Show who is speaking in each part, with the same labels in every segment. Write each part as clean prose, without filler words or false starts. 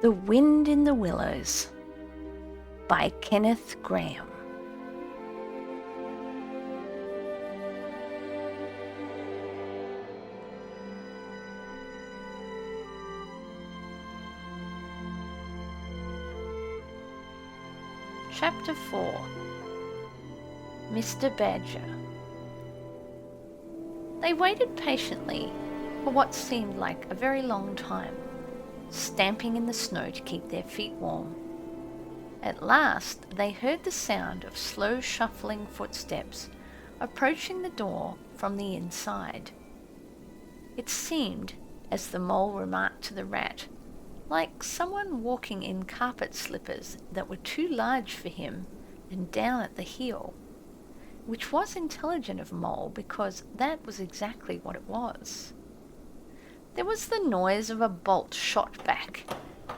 Speaker 1: The Wind in the Willows by Kenneth Grahame. Chapter 4. Mr. Badger. They waited patiently for what seemed like a very long time, stamping in the snow to keep their feet warm. At last they heard the sound of slow shuffling footsteps approaching the door from the inside. It seemed, as the mole remarked to the rat, like someone walking in carpet slippers that were too large for him and down at the heel, which was intelligent of Mole because that was exactly what it was. There was the noise of a bolt shot back,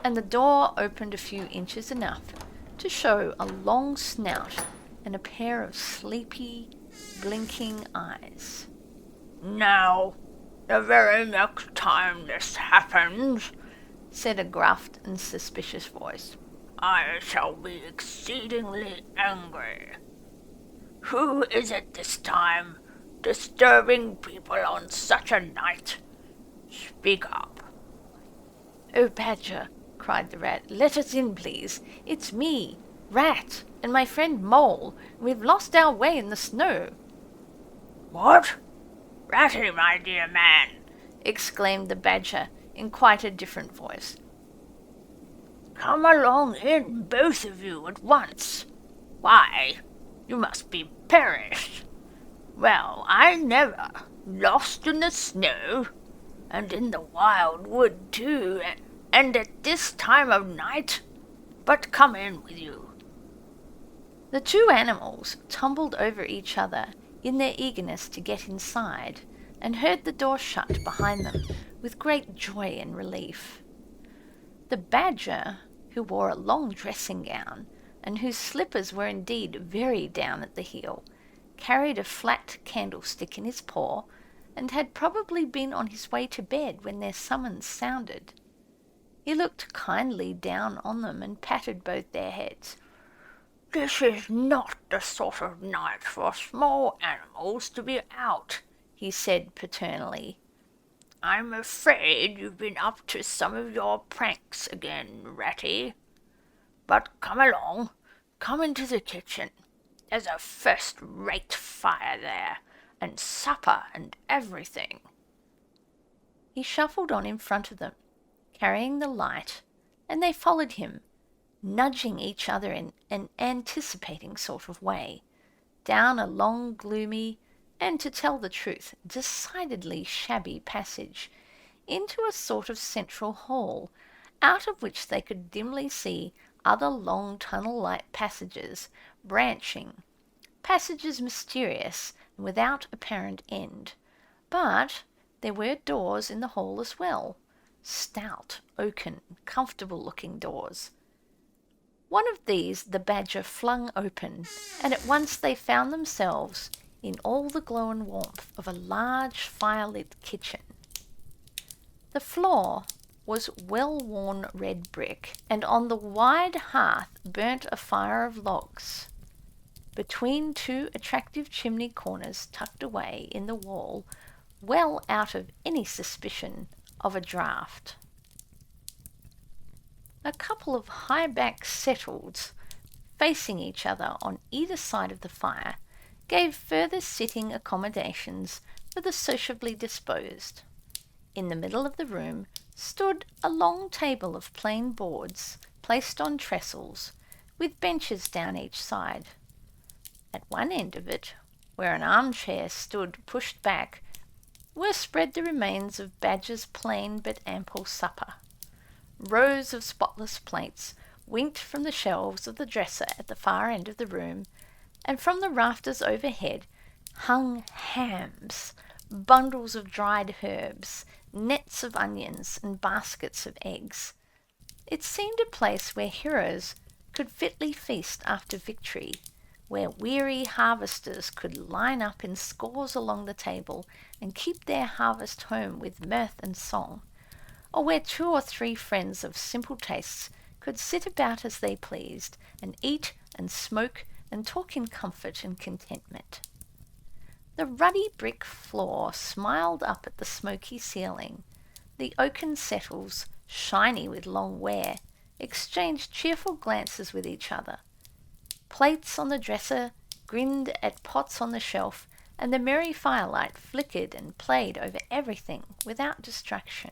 Speaker 1: and the door opened a few inches enough to show a long snout and a pair of sleepy, blinking eyes.
Speaker 2: "Now, the very next time this happens,"
Speaker 1: said a gruff and suspicious voice,
Speaker 2: "I shall be exceedingly angry. Who is it this time, disturbing people on such a night? Speak up."
Speaker 1: "Oh, Badger," cried the rat, "let us in, please. It's me, Rat, and my friend Mole. We've lost our way in the snow."
Speaker 2: "What? Ratty, my dear man,"
Speaker 1: exclaimed the Badger in quite a different voice.
Speaker 2: "Come along in, both of you, at once. Why, you must be perished. Well, I never. Lost in the snow, and in the wild wood too, and at this time of night. But come in with you."
Speaker 1: The two animals tumbled over each other in their eagerness to get inside, and heard the door shut behind them with great joy and relief. The Badger, who wore a long dressing gown, and whose slippers were indeed very down at the heel, carried a flat candlestick in his paw, and had probably been on his way to bed when their summons sounded. He looked kindly down on them and patted both their heads.
Speaker 2: "This is not the sort of night for small animals to be out," he said paternally. "I'm afraid you've been up to some of your pranks again, Ratty. But come along, come into the kitchen. There's a first-rate fire there, and supper and everything."
Speaker 1: He shuffled on in front of them, carrying the light, and they followed him, nudging each other in an anticipating sort of way, down a long, gloomy, and, to tell the truth, decidedly shabby passage, into a sort of central hall, out of which they could dimly see other long tunnel-like passages branching, passages mysterious and without apparent end. But there were doors in the hall as well, stout, oaken, comfortable-looking doors. One of these the Badger flung open, and at once they found themselves in all the glow and warmth of a large fire-lit kitchen. The floor was well-worn red brick, and on the wide hearth burnt a fire of logs, between two attractive chimney corners tucked away in the wall, well out of any suspicion of a draught. A couple of high-backed settles, facing each other on either side of the fire, gave further sitting accommodations for the sociably disposed. In the middle of the room stood a long table of plain boards placed on trestles, with benches down each side. At one end of it, where an armchair stood pushed back, were spread the remains of Badger's plain but ample supper. Rows of spotless plates winked from the shelves of the dresser at the far end of the room, and from the rafters overhead hung hams, bundles of dried herbs, nets of onions, and baskets of eggs. It seemed a place where heroes could fitly feast after victory, where weary harvesters could line up in scores along the table and keep their harvest home with mirth and song, or where 2 or 3 friends of simple tastes could sit about as they pleased, and eat and smoke and talk in comfort and contentment. The ruddy brick floor smiled up at the smoky ceiling. The oaken settles, shiny with long wear, exchanged cheerful glances with each other. Plates on the dresser grinned at pots on the shelf, and the merry firelight flickered and played over everything without distraction.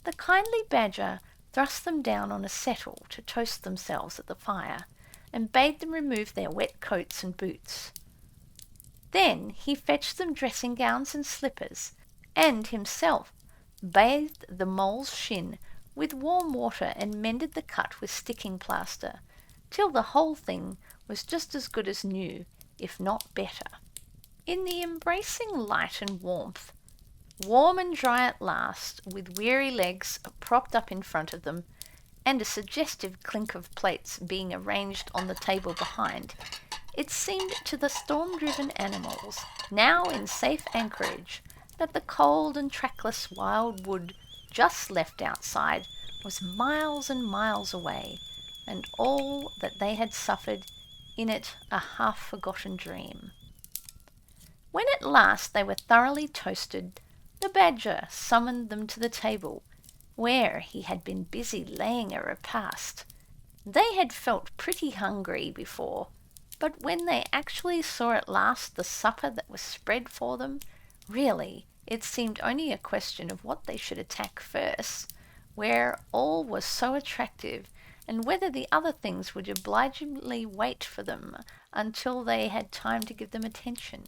Speaker 1: The kindly badger thrust them down on a settle to toast themselves at the fire, and bade them remove their wet coats and boots. Then he fetched them dressing gowns and slippers, and himself bathed the mole's shin with warm water and mended the cut with sticking plaster, till the whole thing was just as good as new, if not better. In the embracing light and warmth, warm and dry at last, with weary legs propped up in front of them, and a suggestive clink of plates being arranged on the table behind, it seemed to the storm-driven animals, now in safe anchorage, that the cold and trackless wild wood just left outside was miles and miles away, and all that they had suffered in it a half-forgotten dream. When at last they were thoroughly toasted, the badger summoned them to the table, where he had been busy laying a repast. They had felt pretty hungry before, but when they actually saw at last the supper that was spread for them, really it seemed only a question of what they should attack first, where all was so attractive, and whether the other things would obligingly wait for them until they had time to give them attention.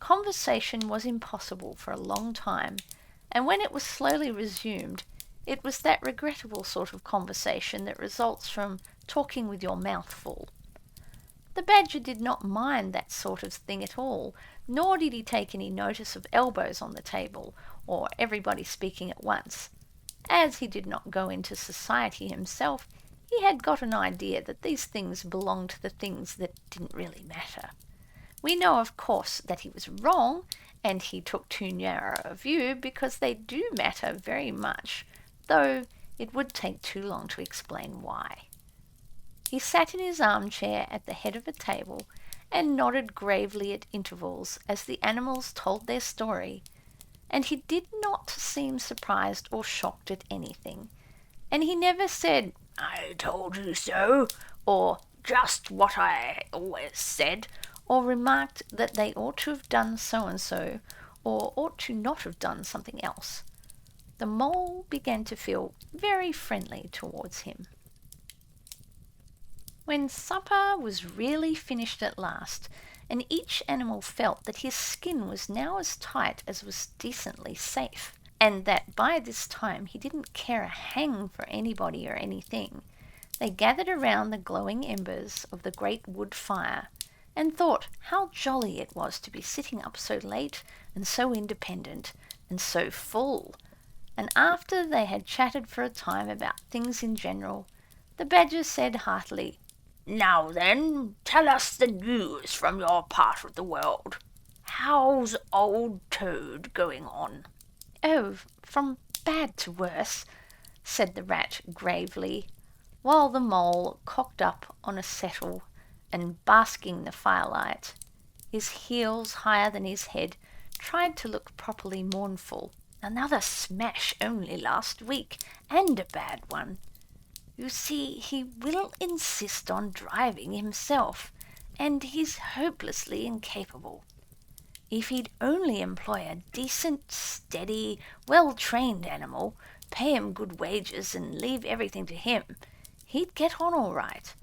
Speaker 1: Conversation was impossible for a long time, and when it was slowly resumed, it was that regrettable sort of conversation that results from talking with your mouth full. The badger did not mind that sort of thing at all, nor did he take any notice of elbows on the table, or everybody speaking at once. As he did not go into society himself, he had got an idea that these things belonged to the things that didn't really matter. We know, of course, that he was wrong, and he took too narrow a view, because they do matter very much, though it would take too long to explain why. He sat in his armchair at the head of a table and nodded gravely at intervals as the animals told their story, and he did not seem surprised or shocked at anything, and he never said, "I told you so," or "just what I always said," or remarked that they ought to have done so-and-so, or ought to not have done something else. The mole began to feel very friendly towards him. When supper was really finished at last, and each animal felt that his skin was now as tight as was decently safe, and that by this time he didn't care a hang for anybody or anything, they gathered around the glowing embers of the great wood fire, and thought how jolly it was to be sitting up so late and so independent and so full. And after they had chatted for a time about things in general, the badger said heartily, "Now then, tell us the news from your part of the world. How's old Toad going on?" "Oh, from bad to worse," said the rat gravely, while the mole cocked up on a settle and, basking in the firelight, his heels higher than his head, tried to look properly mournful. "Another smash only last week, and a bad one. You see, he will insist on driving himself, and he's hopelessly incapable. If he'd only employ a decent, steady, well-trained animal, pay him good wages and leave everything to him, he'd get on all right.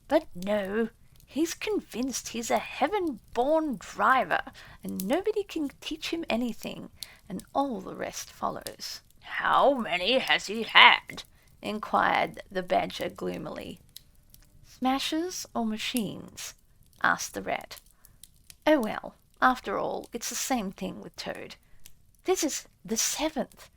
Speaker 1: But no, he's convinced he's a heaven-born driver, and nobody can teach him anything, and all the rest follows."
Speaker 2: "How many has he had?"
Speaker 1: inquired the badger gloomily. "Smashes or machines?" asked the rat. "Oh well, after all, it's the same thing with Toad. This is the 7th.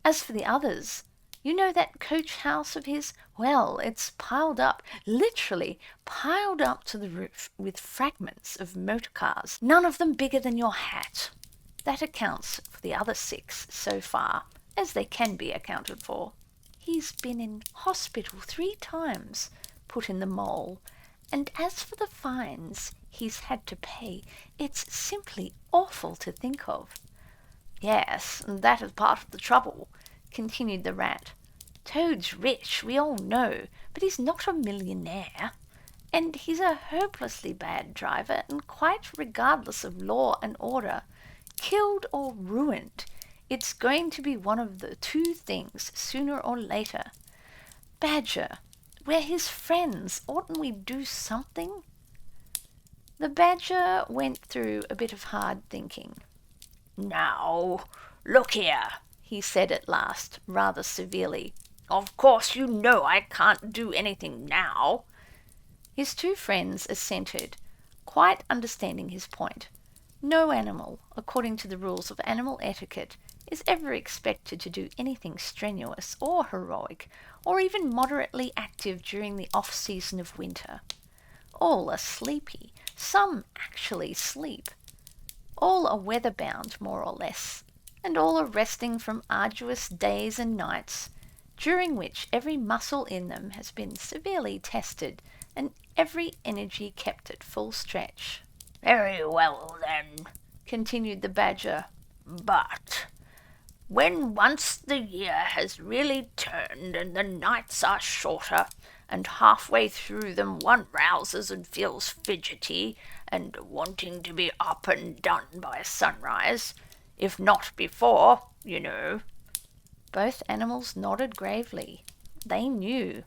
Speaker 1: As for the others, you know that coach house of his? Well, it's piled up, literally piled up to the roof with fragments of motor cars, none of them bigger than your hat. That accounts for the other 6 so far, as they can be accounted for. He's been in hospital 3 times, put in the Mole, and as for the fines he's had to pay, it's simply awful to think of.
Speaker 2: Yes, that is part of the trouble,
Speaker 1: continued the Rat. Toad's rich, we all know, but he's not a millionaire. And he's a hopelessly bad driver, and quite regardless of law and order. Killed or ruined, it's going to be one of the 2 things sooner or later. Badger, we're his friends. Oughtn't we do something? The Badger went through a bit of hard thinking.
Speaker 2: Now, look here,
Speaker 1: he said at last, rather severely.
Speaker 2: Of course you know I can't do anything now.
Speaker 1: His 2 friends assented, quite understanding his point. No animal, according to the rules of animal etiquette, is ever expected to do anything strenuous or heroic, or even moderately active during the off-season of winter. All are sleepy. Some actually sleep. All are weather-bound, more or less, and all are resting from arduous days and nights, during which every muscle in them has been severely tested and every energy kept at full stretch.
Speaker 2: Very well, then,
Speaker 1: continued the Badger,
Speaker 2: but when once the year has really turned and the nights are shorter, and halfway through them one rouses and feels fidgety and wanting to be up and done by sunrise, if not before, you know.
Speaker 1: Both animals nodded gravely. They knew.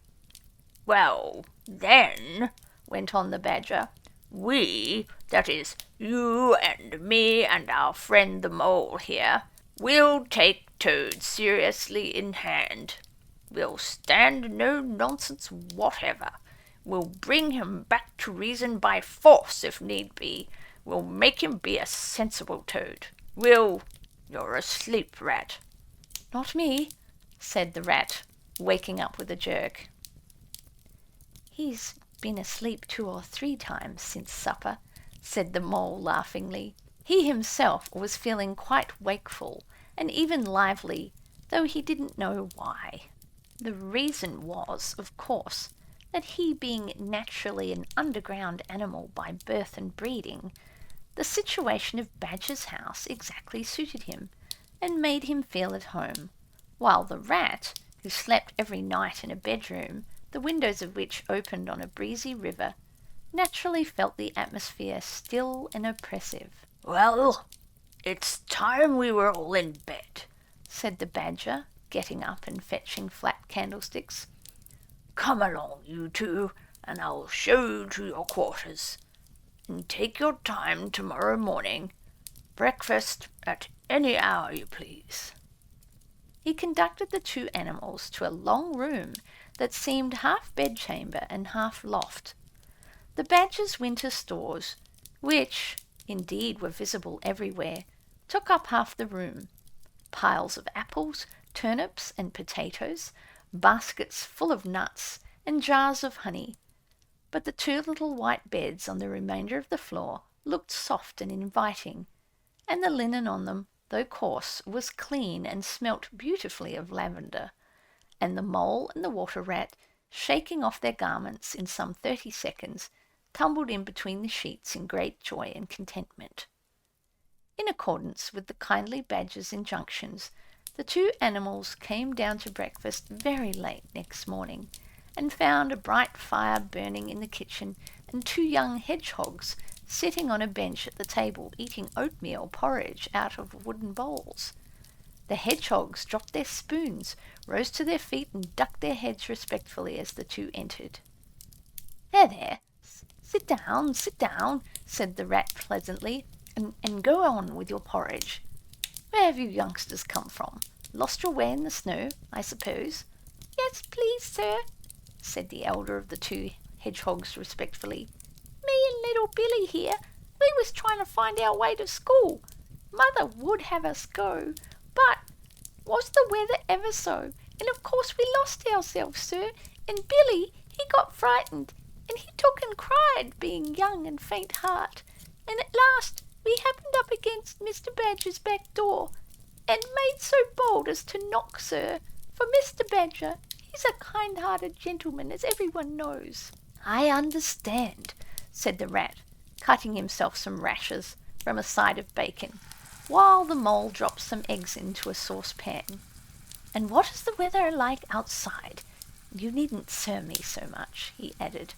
Speaker 2: Well, then,
Speaker 1: went on the Badger,
Speaker 2: we, that is, you and me and our friend the Mole here, will take Toad seriously in hand. We'll stand no nonsense whatever. We'll bring him back to reason by force if need be. We'll make him be a sensible Toad. You're asleep, Rat.
Speaker 1: Not me, said the Rat, waking up with a jerk. He's been asleep 2 or 3 times since supper, said the Mole laughingly. He himself was feeling quite wakeful and even lively, though he didn't know why. The reason was, of course, that he being naturally an underground animal by birth and breeding, the situation of Badger's house exactly suited him and made him feel at home, while the Rat, who slept every night in a bedroom, the windows of which opened on a breezy river, naturally felt the atmosphere still and oppressive.
Speaker 2: Well, it's time we were all in bed,
Speaker 1: said the Badger, getting up and fetching flat candlesticks.
Speaker 2: Come along, you 2, and I'll show you to your quarters. And take your time tomorrow morning. Breakfast at any hour you please.
Speaker 1: He conducted the 2 animals to a long room that seemed half bedchamber and half loft. The Badger's winter stores, which, indeed, were visible everywhere, took up half the room. Piles of apples, turnips and potatoes, baskets full of nuts, and jars of honey. But the 2 little white beds on the remainder of the floor looked soft and inviting, and the linen on them, though coarse, was clean and smelt beautifully of lavender, and the Mole and the Water Rat, shaking off their garments in some 30 seconds, tumbled in between the sheets in great joy and contentment. In accordance with the kindly Badger's injunctions, the 2 animals came down to breakfast very late next morning, and found a bright fire burning in the kitchen and 2 young hedgehogs sitting on a bench at the table eating oatmeal porridge out of wooden bowls. The hedgehogs dropped their spoons, rose to their feet and ducked their heads respectfully as the 2 entered. There, sit down, said the Rat pleasantly, and go on with your porridge. Where have you youngsters come from? Lost your way in the snow, I suppose? Yes, please, sir, said the elder of the 2 hedgehogs respectfully. Me and little Billy here, we was trying to find our way to school. Mother would have us go, but was the weather ever so, and of course we lost ourselves, sir, and Billy, he got frightened, and he took and cried, being young and faint-heart, and at last we happened up against Mr. Badger's back door, and made so bold as to knock, sir, for Mr. Badger, he's a kind-hearted gentleman, as everyone knows." "I understand," said the rat, cutting himself some rashers from a side of bacon, while the mole dropped some eggs into a saucepan. "And what is the weather like outside? You needn't sir me so much," he added.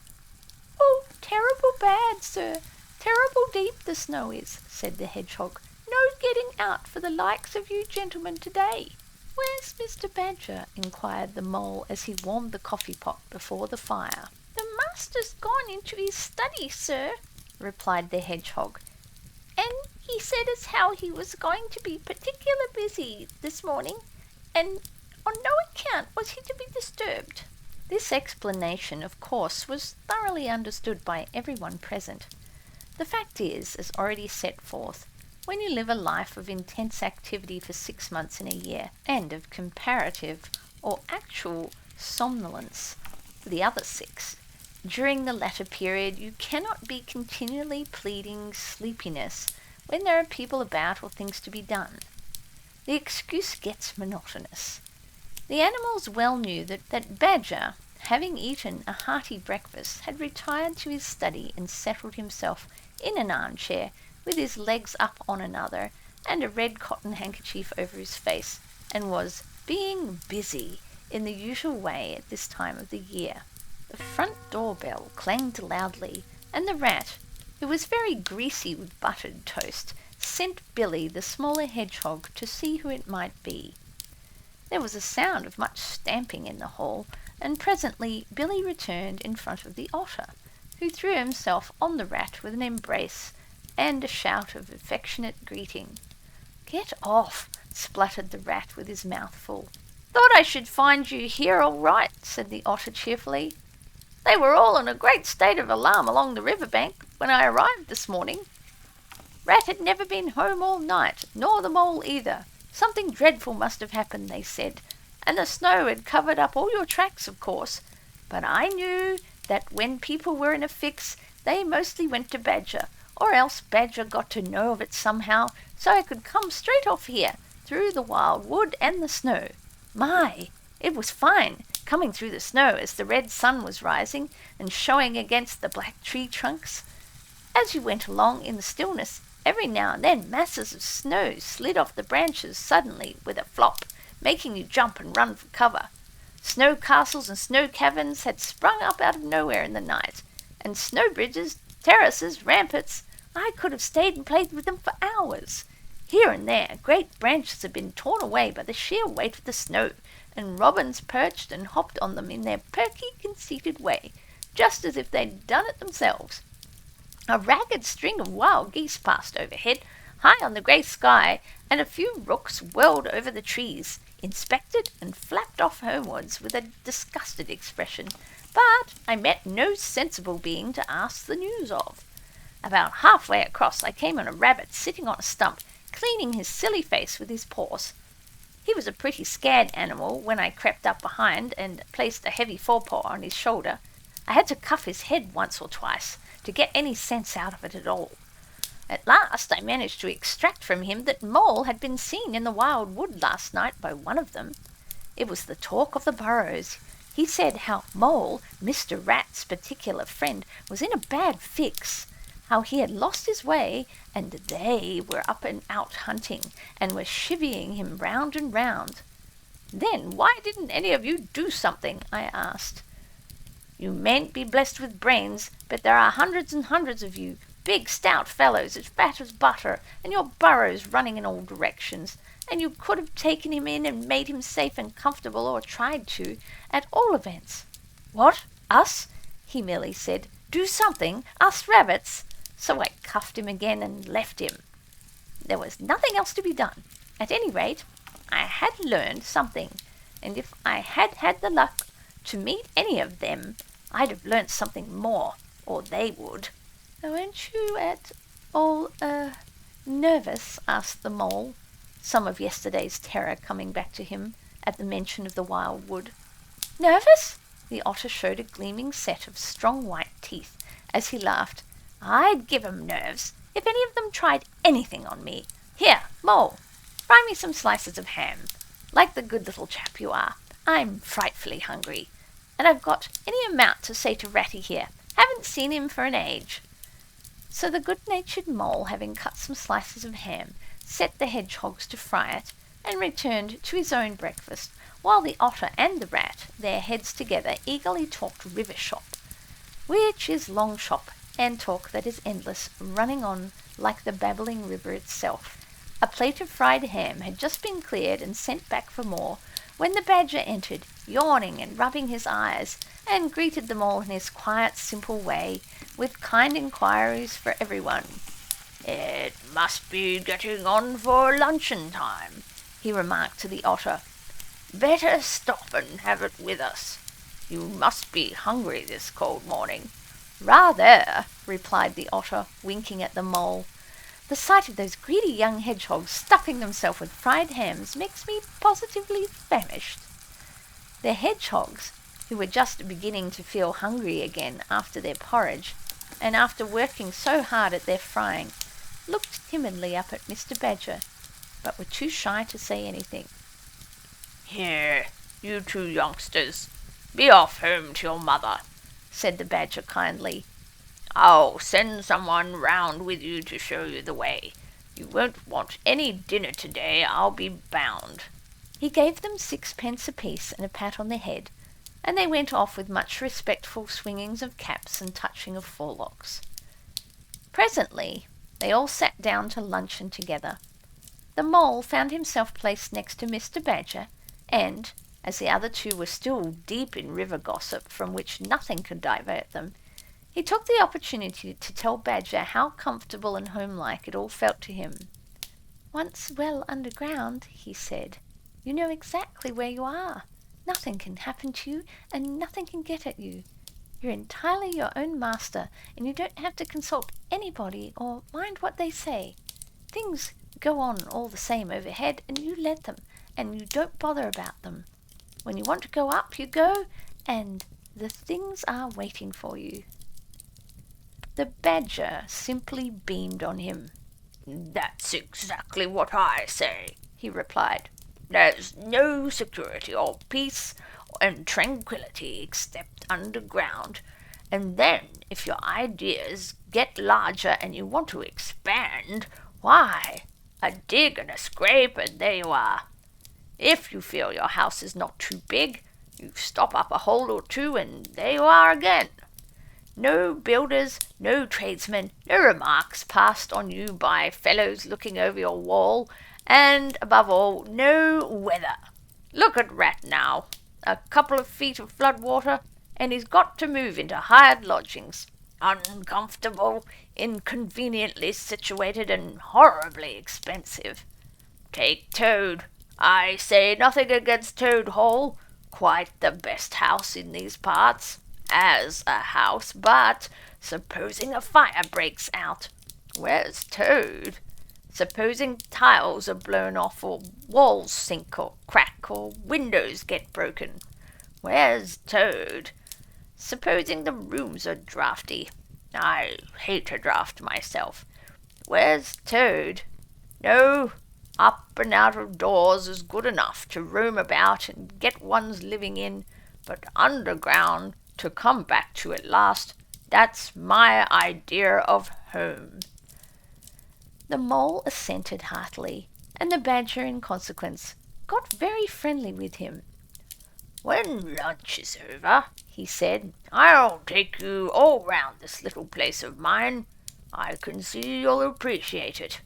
Speaker 1: "Oh, terrible bad, sir. Terrible deep the snow is," said the hedgehog. "No getting out for the likes of you gentlemen today." "Where's Mr. Badger?" inquired the mole as he warmed the coffee pot before the fire. "The master's gone into his study, sir," replied the hedgehog, "and he said as how he was going to be particular busy this morning, and on no account was he to be disturbed." This explanation, of course, was thoroughly understood by everyone present. The fact is, as already set forth, when you live a life of intense activity for 6 months in a year, and of comparative or actual somnolence for the other 6, during the latter period you cannot be continually pleading sleepiness when there are people about or things to be done. The excuse gets monotonous. The animals well knew that Badger, having eaten a hearty breakfast, had retired to his study and settled himself in an armchair with his legs up on another and a red cotton handkerchief over his face, and was being busy in the usual way at this time of the year. The front door bell clanged loudly, and the rat, who was very greasy with buttered toast, sent Billy, the smaller hedgehog, to see who it might be. There was a sound of much stamping in the hall, and presently Billy returned in front of the otter, who threw himself on the rat with an embrace and a shout of affectionate greeting. "Get off!" spluttered the rat with his mouth full. "Thought I should find you here all right," said the otter cheerfully. "They were all in a great state of alarm along the river bank when I arrived this morning. Rat had never been home all night, nor the mole either. Something dreadful must have happened, they said, and the snow had covered up all your tracks, of course. But I knew that when people were in a fix, they mostly went to Badger, or else Badger got to know of it somehow, so I could come straight off here, through the wild wood and the snow. My, it was fine, coming through the snow as the red sun was rising and showing against the black tree trunks. As you went along in the stillness, every now and then masses of snow slid off the branches suddenly with a flop, making you jump and run for cover. Snow castles and snow caverns had sprung up out of nowhere in the night, and snow bridges, terraces, ramparts. I could have stayed and played with them for hours. Here and there great branches had been torn away by the sheer weight of the snow, and robins perched and hopped on them in their perky, conceited way, just as if they'd done it themselves. A ragged string of wild geese passed overhead, high on the grey sky, and a few rooks whirled over the trees, inspected and flapped off homewards with a disgusted expression, but I met no sensible being to ask the news of. About halfway across I came on a rabbit sitting on a stump, cleaning his silly face with his paws. He was a pretty scared animal when I crept up behind and placed a heavy forepaw on his shoulder. I had to cuff his head once or twice to get any sense out of it at all. At last I managed to extract from him that Mole had been seen in the wild wood last night by one of them. It was the talk of the burrows. He said how Mole, Mr. Rat's particular friend, was in a bad fix, how he had lost his way, and they were up and out hunting, and were chivying him round and round. "Then why didn't any of you do something?" I asked. "You mayn't be blessed with brains, but there are hundreds and hundreds of you, big stout fellows as fat as butter, and your burrows running in all directions, and you could have taken him in and made him safe and comfortable, or tried to, at all events." "What, us?" he merely said. "Do something? Us rabbits?" So I cuffed him again and left him. There was nothing else to be done. At any rate, I had learned something, and if I had had the luck to meet any of them, I'd have learnt something more, or they would. "Weren't you at all, nervous?" asked the mole, some of yesterday's terror coming back to him at the mention of the wild wood. "Nervous?" The otter showed a gleaming set of strong white teeth as he laughed. "I'd give 'em nerves if any of them tried anything on me. Here, Mole, Fry me some slices of ham. Like the good little chap you are, I'm frightfully hungry, and I've got any amount to say to Ratty here. Haven't seen him for an age." So the good-natured mole, having cut some slices of ham, set the hedgehogs to fry it, and returned to his own breakfast, while the otter and the rat, their heads together, eagerly talked river shop, which is long shop, and talk that is endless, running on like the babbling river itself. A plate of fried ham had just been cleared and sent back for more, when the badger entered, yawning and rubbing his eyes, and greeted them all in his quiet, simple way, with kind inquiries for everyone.
Speaker 2: "It must be getting on for luncheon time," he remarked to the otter. "Better stop and have it with us. You must be hungry this cold morning."
Speaker 1: "Rather," replied the otter, winking at the mole. "The sight of those greedy young hedgehogs stuffing themselves with fried hams makes me positively famished." The hedgehogs, who were just beginning to feel hungry again after their porridge, and after working so hard at their frying, looked timidly up at Mr. Badger, but were too shy to say anything.
Speaker 2: "Here, you two youngsters, be off home to your mother," said the badger kindly. "I'll send someone round with you to show you the way. You won't want any dinner today, I'll be bound."
Speaker 1: He gave them 6 pence apiece and a pat on the head, and they went off with much respectful swingings of caps and touching of forelocks. Presently they all sat down to luncheon together. The mole found himself placed next to Mr. Badger, and, as the other two were still deep in river gossip from which nothing could divert them, he took the opportunity to tell Badger how comfortable and homelike it all felt to him. "Once well underground," he said, "you know exactly where you are. Nothing can happen to you, and nothing can get at you. You're entirely your own master, and you don't have to consult anybody or mind what they say. Things go on all the same overhead, and you let them, and you don't bother about them. When you want to go up, you go, and the things are waiting for you." The badger simply beamed on him.
Speaker 2: "That's exactly what I say," he replied. "There's no security or peace and tranquillity except underground. And then, if your ideas get larger and you want to expand, why, a dig and a scrape and there you are. If you feel your house is not too big, you stop up a hole or two and there you are again. No builders, no tradesmen, no remarks passed on you by fellows looking over your wall, and, above all, no weather. Look at Rat now. A couple of feet of flood water, and he's got to move into hired lodgings. Uncomfortable, inconveniently situated, and horribly expensive. Take Toad. I say nothing against Toad Hall. Quite the best house in these parts, as a house, but supposing a fire breaks out, where's Toad? Supposing tiles are blown off, or walls sink or crack, or windows get broken, where's Toad? Supposing the rooms are draughty, I hate a draught myself, where's Toad? No, up and out of doors is good enough to roam about and get one's living in, but underground, to come back to at last, that's my idea of home." The mole assented heartily, and the badger, in consequence, got very friendly with him. "When lunch is over," he said, "I'll take you all round this little place of mine. I can see you'll appreciate it."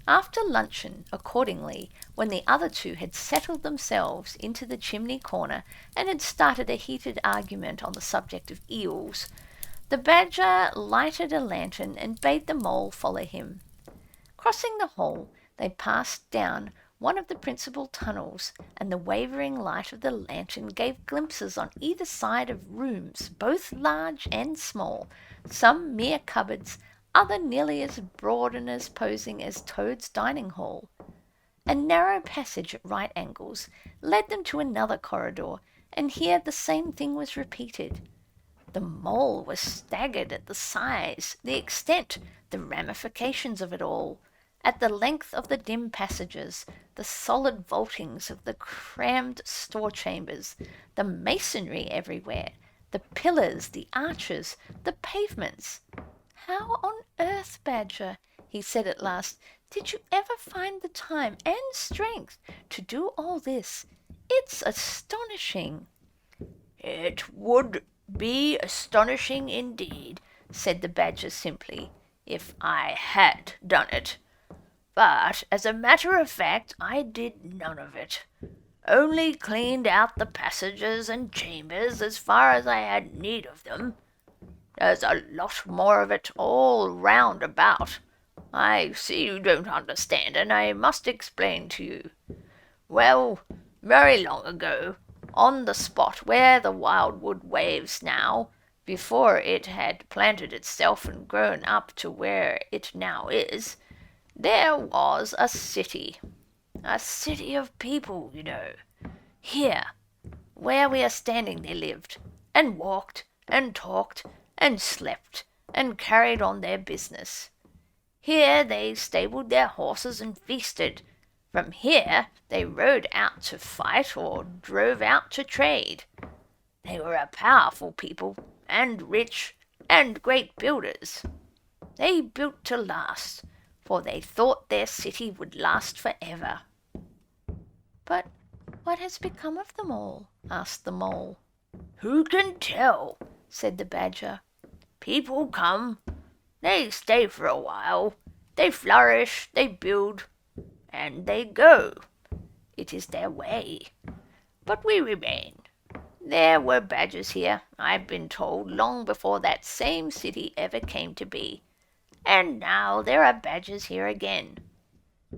Speaker 2: After luncheon, accordingly, when the other two had settled themselves into the chimney corner and had started a heated argument on the subject of eels, the badger lighted a lantern and bade the mole follow him. Crossing the hall, they passed down one of the principal tunnels, and the wavering light of the lantern gave glimpses on either side of rooms, both large and small, some mere cupboards, other nearly as broad and as posing as Toad's dining hall. A narrow passage at right angles led them to another corridor, and here the same thing was repeated. The mole was staggered at the size, the extent, the ramifications of it all,
Speaker 1: at the length of the dim passages, the solid vaultings of the crammed store chambers, the masonry everywhere, the pillars, the arches, the pavements. "How on earth, Badger," he said at last, "did you ever find the time and strength to do all this? It's astonishing."
Speaker 2: "It would be astonishing indeed," said the Badger simply, "if I had done it. But, as a matter of fact, I did none of it. Only cleaned out the passages and chambers as far as I had need of them. There's a lot more of it all round about. I see you don't understand, and I must explain to you. Well, very long ago, on the spot where the wildwood waves now, before it had planted itself and grown up to where it now is, there was a city of people, you know. Here, where we are standing, they lived, and walked, and talked, and slept, and carried on their business. Here they stabled their horses and feasted. From here they rode out to fight or drove out to trade. They were a powerful people, and rich, and great builders. They built to last, for they thought their city would last forever."
Speaker 1: "But what has become of them all?" asked the Mole.
Speaker 2: "Who can tell?" said the Badger. "People come, they stay for a while, they flourish, they build, and they go. It is their way. But we remain. There were badgers here, I've been told, long before that same city ever came to be. And now there are badgers here again.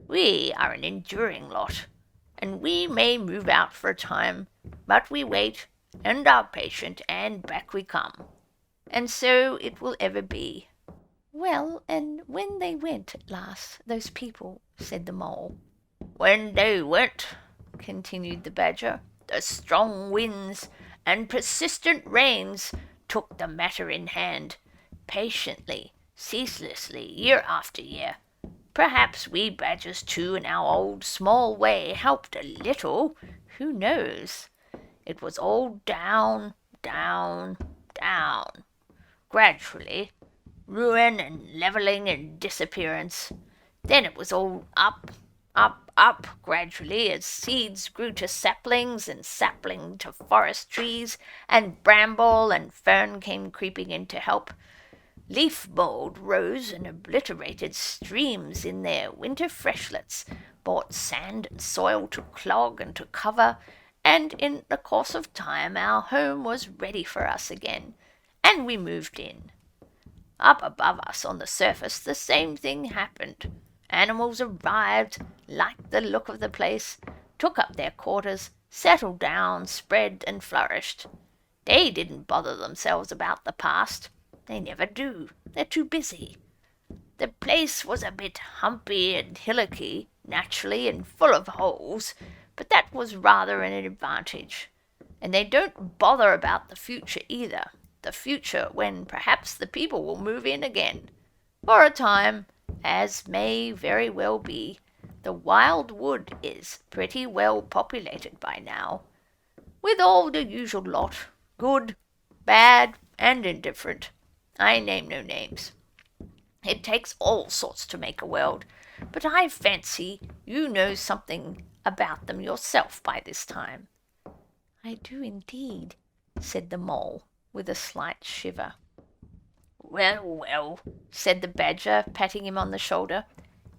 Speaker 2: We are an enduring lot, and we may move out for a time, but we wait, and are patient, and back we come. And so it will ever be."
Speaker 1: "Well, and when they went at last, those people," said the Mole.
Speaker 2: "When they went," continued the Badger, "the strong winds and persistent rains took the matter in hand, patiently, ceaselessly, year after year. Perhaps we Badgers too, in our old small way, helped a little. Who knows? It was all down, down, down. Gradually, ruin and levelling and disappearance. Then it was all up, up, up, gradually, as seeds grew to saplings, and sapling to forest trees, and bramble and fern came creeping in to help. Leaf mould rose and obliterated streams in their winter freshlets, brought sand and soil to clog and to cover, and in the course of time our home was ready for us again, and we moved in. Up above us on the surface the same thing happened. Animals arrived, liked the look of the place, took up their quarters, settled down, spread and flourished. They didn't bother themselves about the past. They never do. They're too busy. The place was a bit humpy and hillocky, naturally, and full of holes, but that was rather an advantage. And they don't bother about the future either. The future when perhaps the people will move in again. For a time, as may very well be, the wild wood is pretty well populated by now, with all the usual lot, good, bad, and indifferent. I name no names. It takes all sorts to make a world, but I fancy you know something about them yourself by this time."
Speaker 1: "I do indeed," said the Mole, with a slight shiver.
Speaker 2: "Well, well," said the Badger, patting him on the shoulder,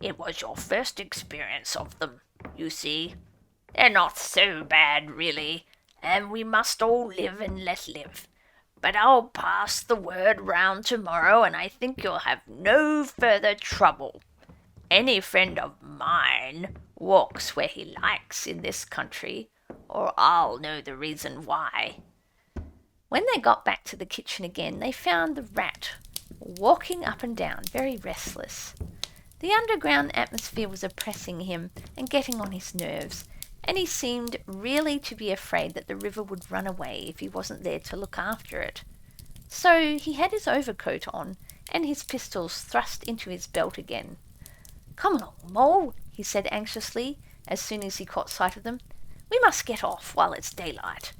Speaker 2: "it was your first experience of them, you see. They're not so bad, really, and we must all live and let live. But I'll pass the word round tomorrow, and I think you'll have no further trouble. Any friend of mine walks where he likes in this country, or I'll know the reason why."
Speaker 1: When they got back to the kitchen again, they found the Rat walking up and down, very restless. The underground atmosphere was oppressing him and getting on his nerves, and he seemed really to be afraid that the river would run away if he wasn't there to look after it. So he had his overcoat on and his pistols thrust into his belt again. "Come along, Mole," he said anxiously, as soon as he caught sight of them. "We must get off while it's daylight.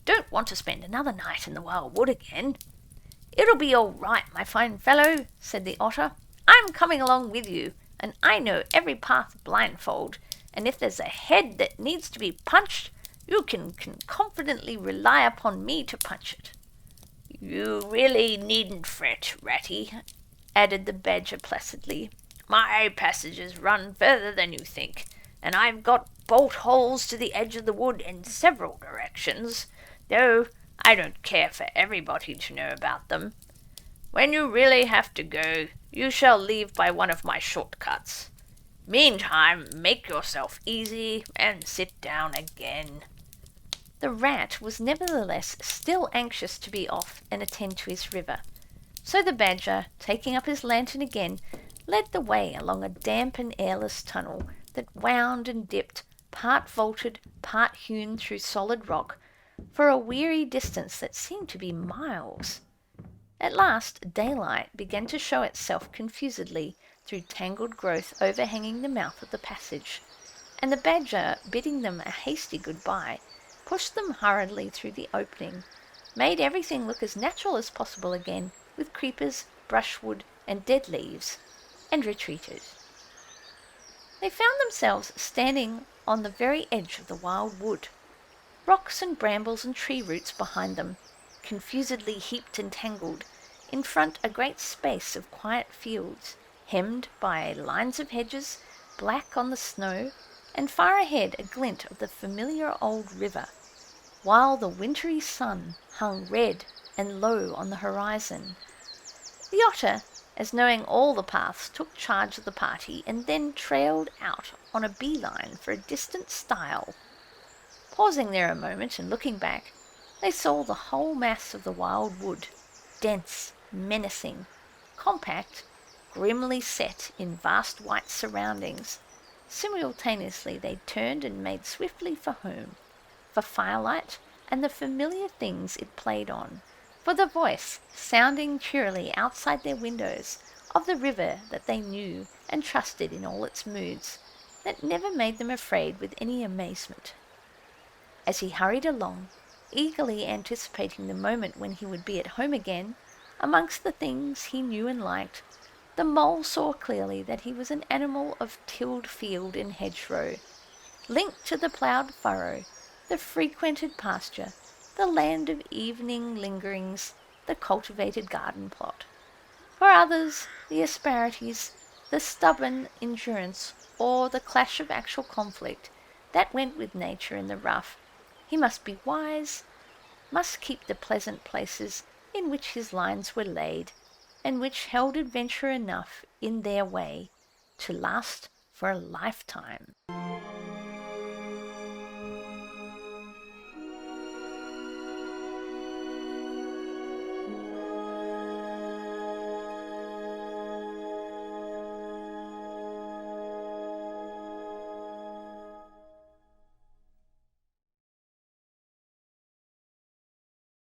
Speaker 1: Don't want to spend another night in the wild wood again." "It'll be all right, my fine fellow," said the Otter. "I'm coming along with you, and I know every path blindfold, and if there's a head that needs to be punched, you can confidently rely upon me to punch it."
Speaker 2: "You really needn't fret, Ratty," added the Badger placidly. "My passages run further than you think, and I've got bolt holes to the edge of the wood in several directions, though I don't care for everybody to know about them. When you really have to go, you shall leave by one of my shortcuts. Meantime, make yourself easy and sit down again."
Speaker 1: The Rat was nevertheless still anxious to be off and attend to his river, so the Badger, taking up his lantern again, led the way along a damp and airless tunnel that wound and dipped, part vaulted, part hewn through solid rock, for a weary distance that seemed to be miles. At last daylight began to show itself confusedly through tangled growth overhanging the mouth of the passage, and the Badger, bidding them a hasty good-bye, pushed them hurriedly through the opening, made everything look as natural as possible again, with creepers, brushwood, and dead leaves, and retreated. They found themselves standing on the very edge of the wild wood, rocks and brambles and tree roots behind them, confusedly heaped and tangled, in front a great space of quiet fields, hemmed by lines of hedges, black on the snow, and far ahead a glint of the familiar old river, while the wintry sun hung red and low on the horizon. The Otter, as knowing all the paths, took charge of the party, and then trailed out on a bee-line for a distant stile. Pausing there a moment and looking back, they saw the whole mass of the wild wood, dense, menacing, compact, grimly set in vast white surroundings. Simultaneously they turned and made swiftly for home, for firelight and the familiar things it played on, for the voice sounding cheerily outside their windows of the river that they knew and trusted in all its moods, that never made them afraid with any amazement. As he hurried along, eagerly anticipating the moment when he would be at home again, amongst the things he knew and liked, the Mole saw clearly that he was an animal of tilled field and hedgerow, linked to the ploughed furrow, the frequented pasture, the land of evening lingerings, the cultivated garden plot. For others, the asperities, the stubborn endurance, or the clash of actual conflict that went with nature in the rough, he must be wise, must keep the pleasant places in which his lines were laid, and which held adventure enough in their way to last for a lifetime.